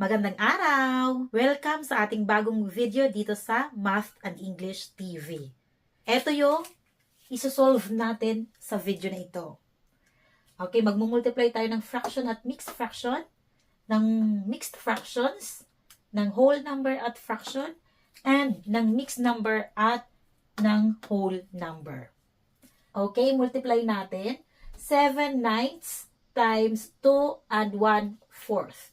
Magandang araw! Welcome sa ating bagong video dito sa Math and English TV. Ito yung isosolve natin sa video na ito. Okay, magmumultiply tayo ng fraction at mixed fraction, ng mixed fractions, ng whole number at fraction, and ng mixed number at ng whole number. Okay, multiply natin 7/9 times 2 and 1/4.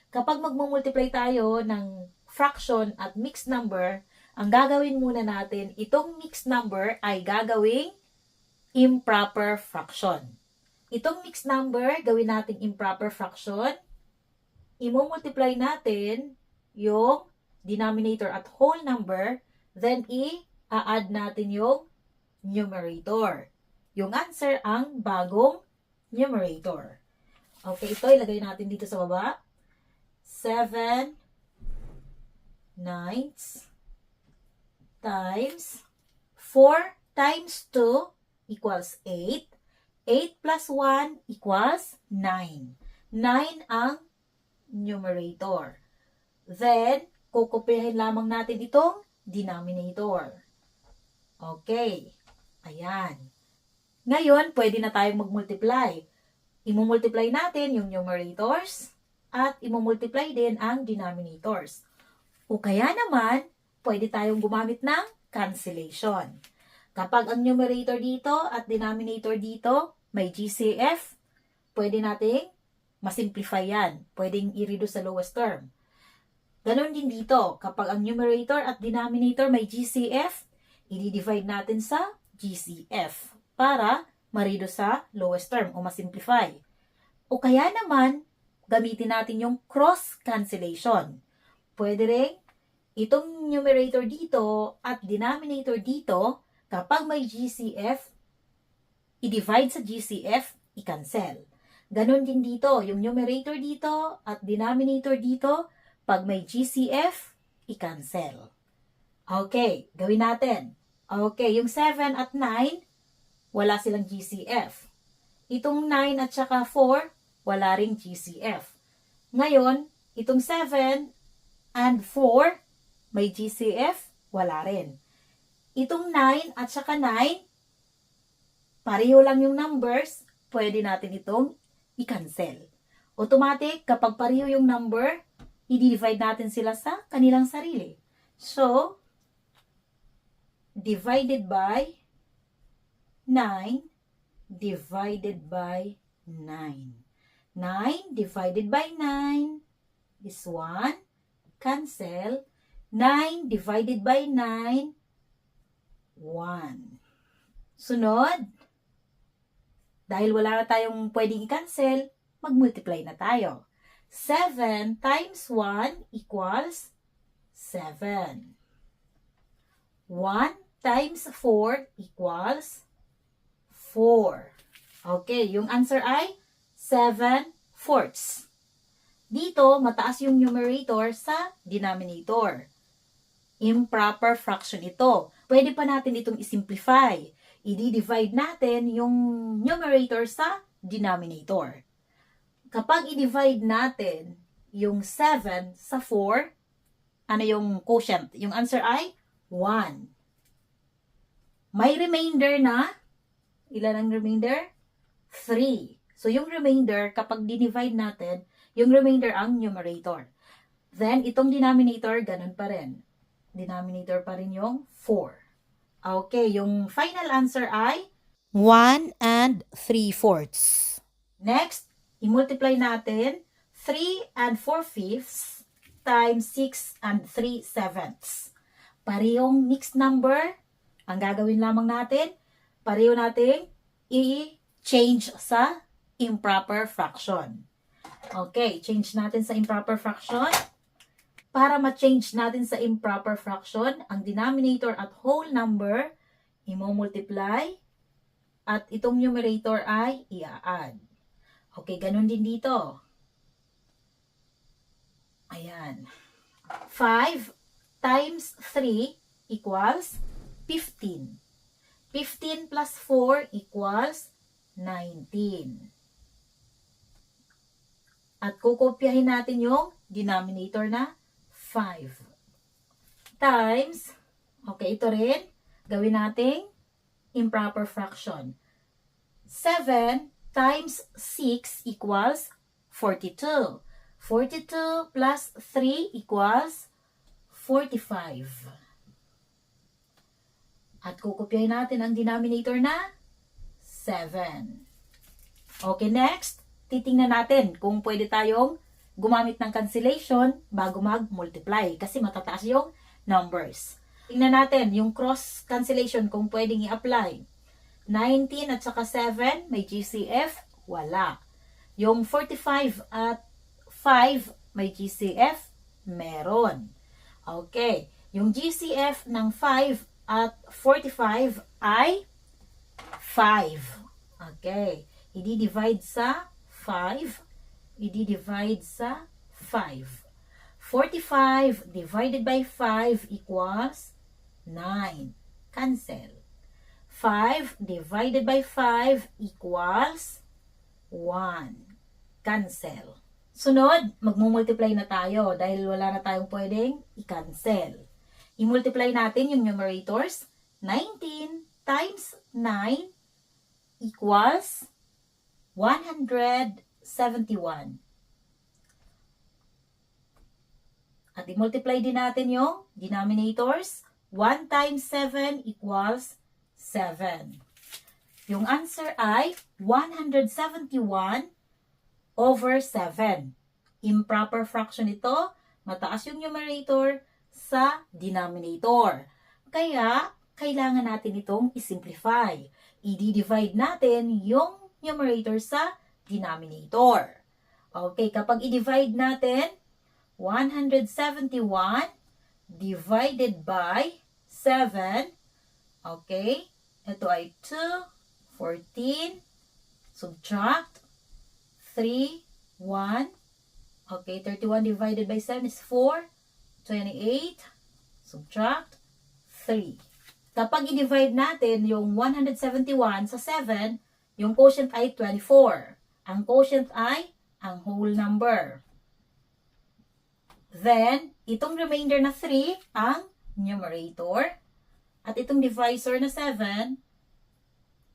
Kapag magmumultiply tayo ng fraction at mixed number, ang gagawin muna natin, itong mixed number ay gagawing improper fraction. Itong mixed number, gawin natin improper fraction. Imumultiply natin yung denominator at whole number, then i-add natin yung numerator. Yung answer ang bagong numerator. Okay, ito ilagay natin dito sa baba. 7/9 times 4 times 2 equals 8. 8 plus 1 equals 9. 9 ang numerator. Then, kukopyahin lamang natin itong denominator. Okay. Ayan. Ngayon, pwede na tayong magmultiply. Imumultiply natin yung numerators at imumultiply din ang denominators. O kaya naman, pwede tayong gumamit ng cancellation. Kapag ang numerator dito at denominator dito may GCF, pwede nating masimplify yan. Pwedeng i-reduce sa lowest term. Ganon din dito, kapag ang numerator at denominator may GCF, i-divide natin sa GCF para ma-reduce sa lowest term o masimplify. O kaya naman, gamitin natin yung cross cancellation. Pwede rin itong numerator dito at denominator dito, kapag may GCF, i-divide sa GCF, i-cancel. Ganon din dito, yung numerator dito at denominator dito, pag may GCF, i-cancel. Okay, gawin natin. Okay, yung 7 at 9, wala silang GCF. Itong 9 at saka 4, wala ring GCF. Ngayon, itong 7 and 4, may GCF, wala rin. Itong 9 at saka 9, pareho lang yung numbers, pwede natin itong i-cancel. Automatic, kapag pareho yung number, i-divide natin sila sa kanilang sarili. So, divided by 9 divided by 9. 9 divided by 9 is 1. Cancel. 9 divided by 9, 1. Sunod, dahil wala na tayong pwedeng i-cancel, mag-multiply na tayo. 7 times 1 equals 7. 1 times 4 equals 4. Okay, yung answer ay 7/4. Dito, mataas yung numerator sa denominator. Improper fraction ito. Pwede pa natin itong isimplify. I-divide natin yung numerator sa denominator. Kapag i-divide natin yung 7 sa 4, ano yung quotient? Yung answer ay 1. May remainder na, ilan ang remainder? 3. So, yung remainder, kapag dinivide natin, yung remainder ang numerator. Then, itong denominator, ganun pa rin. Denominator pa rin yung 4. Okay, yung final answer ay 1 and 3/4. Next, i-multiply natin 3 and 4/5 times 6 and 3/7. Parehong mixed number. Ang gagawin lamang natin, pareho natin i-change sa improper fraction. Okay, change natin sa improper fraction. Para ma-change natin sa improper fraction, ang denominator at whole number, i-multiply, at itong numerator ay i-add. Okay, ganun din dito. Ayan. 5 times 3 equals 15. 15 plus 4 equals 19. At kukopyahin natin yung denominator na 5. Times, okay, ito rin, gawin nating improper fraction. 7 times 6 equals 42. 42 plus 3 equals 45. At kukopyahin natin ang denominator na 7. Okay, next, titingnan natin kung pwede tayong gumamit ng cancellation bago mag-multiply kasi matataas yung numbers. Tingnan natin yung cross cancellation kung pwedeng i-apply. 19 at saka 7, may GCF? Wala. Yung 45 at 5, may GCF? Meron. Okay. Yung GCF ng 5 at 45 ay 5. Okay. I-divide sa 5. I-divide sa 5. 45 divided by 5 equals 9. Cancel. 5 divided by 5 equals 1. Cancel. Sunod, magmumultiply na tayo dahil wala na tayong pwedeng i-cancel. I-multiply natin yung numerators. 19 times 9 equals 171. At i-multiply din natin yung denominators. 1 times 7 equals 7. Yung answer ay 171 over 7. Improper fraction ito. Mataas yung numerator sa denominator. Kaya, kailangan natin itong i-simplify. I-divide natin yung numerator sa denominator. Okay, kapag i-divide natin, 171 divided by 7. Okay, ito ay 2, 14, subtract 3, 1. Okay, 31 divided by 7 is 4, 28, subtract 3. Kapag i-divide natin yung 171 sa 7, yung quotient ay 24. Ang quotient ay ang whole number. Then, itong remainder na 3 ang numerator. At itong divisor na 7,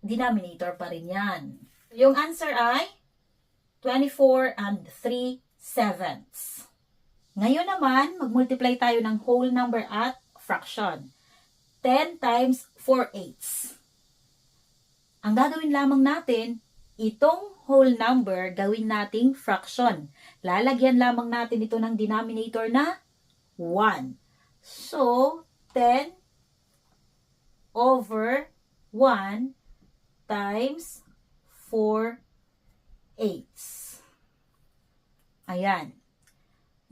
denominator pa rin yan. Yung answer ay 24 and 3/7. Ngayon naman, mag-multiply tayo ng whole number at fraction. 10 times 4/8. Ang gagawin lamang natin, itong whole number, gawin nating fraction. Lalagyan lamang natin ito ng denominator na 1. So, 10 over 1 times 4/8. Ayan.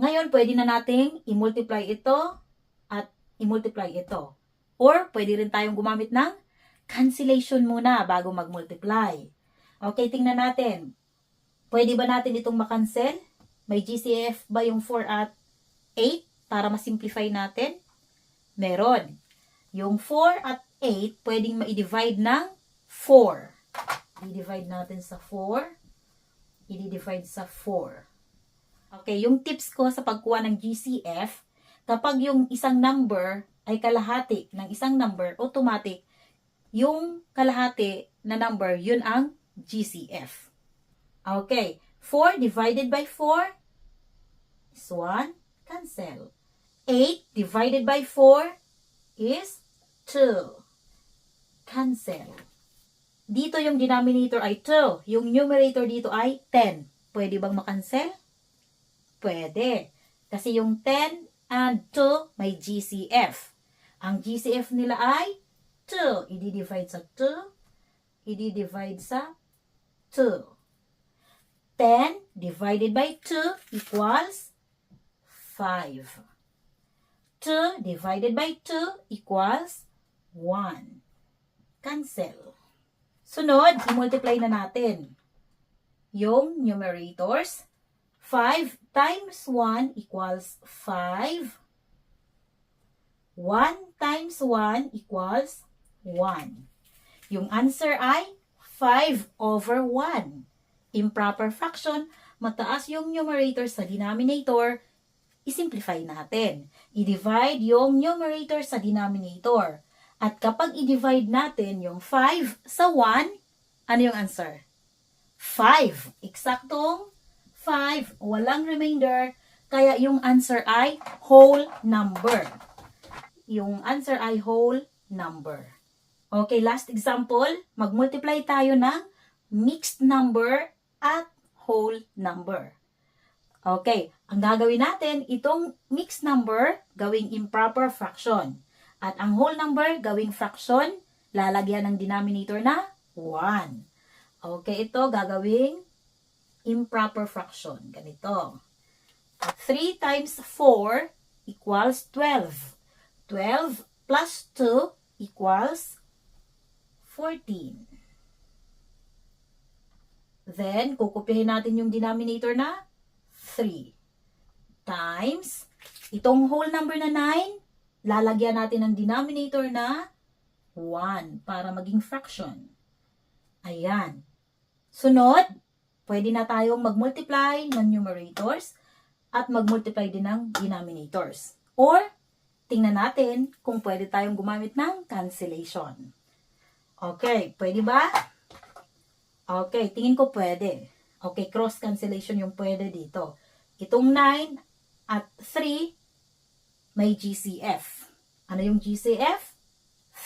Ngayon, pwede na nating i-multiply ito at i-multiply ito. Or, pwede rin tayong gumamit ng cancellation muna bago mag-multiply. Okay, tingnan natin. Pwede ba natin itong makancel? May GCF ba yung 4 at 8 para ma-simplify natin? Meron. Yung 4 at 8, pwedeng ma-divide ng 4. I-divide natin sa 4. I-divide sa 4. Okay, yung tips ko sa pagkuha ng GCF, kapag yung isang number ay kalahati ng isang number, automatic, yung kalahati na number, yun ang GCF. Okay, 4 divided by 4 is 1, cancel. 8 divided by 4 is 2, cancel. Dito yung denominator ay 2, yung numerator dito ay 10. Pwede bang makancel? Pwede. Kasi yung 10 and 2 may GCF. Ang GCF nila ay 2. I-divide sa 2. I-divide sa 2. 10 divided by 2 equals 5. 2 divided by 2 equals 1. Cancel. Sunod, i-multiply na natin yung numerators. 5 times 1 equals 5. 1 times 1 equals 1. Yung answer ay 5 over 1. Improper fraction, mataas yung numerator sa denominator, isimplify natin. I-divide yung numerator sa denominator. At kapag i-divide natin yung 5 sa 1, ano yung answer? 5. Eksaktong 5. Walang remainder. Kaya yung answer ay whole number. Yung answer ay whole number. Okay, last example. Mag-multiply tayo ng mixed number at whole number. Okay, ang gagawin natin, itong mixed number, gawing improper fraction. At ang whole number, gawing fraction, lalagyan ng denominator na 1. Okay, ito gagawing improper fraction. Ganito. 3 times 4 equals 12. 12 plus 2 equals 14. Then, kukopyahin natin yung denominator na 3 times, itong whole number na 9, lalagyan natin ng denominator na 1 para maging fraction. Ayan. Sunod, pwede na tayong mag-multiply ng numerators at mag-multiply din ng denominators. Or, tingnan natin kung pwede tayong gumamit ng cancellation. Okay, pwede ba? Okay, tingin ko pwede. Okay, cross cancellation yung pwede dito. Itong 9 at 3, may GCF. Ano yung GCF?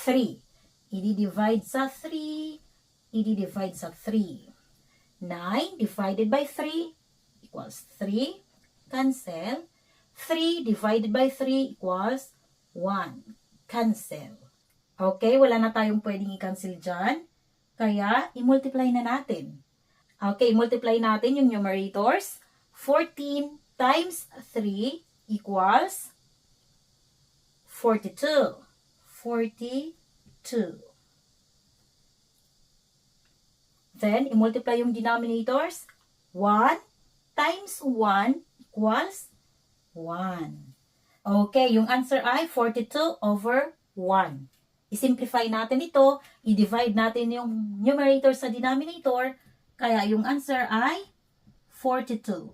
3. I-divide sa 3. I-divide sa 3. 9 divided by 3 equals 3. Cancel. 3 divided by 3 equals 1. Cancel. Okay, wala na tayong pwedeng i-cancel dyan. Kaya, i-multiply na natin. Okay, multiply natin yung numerators. 14 times 3 equals 42. 42. Then, i-multiply yung denominators. 1 times 1 equals 1. Okay, yung answer ay 42 over 1. I-simplify natin ito. I-divide natin yung numerator sa denominator. Kaya yung answer ay 42.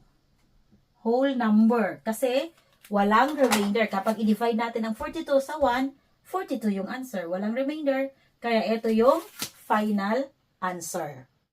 Whole number. Kasi walang remainder. Kapag i-divide natin ang 42 sa 1, 42 yung answer. Walang remainder. Kaya ito yung final answer.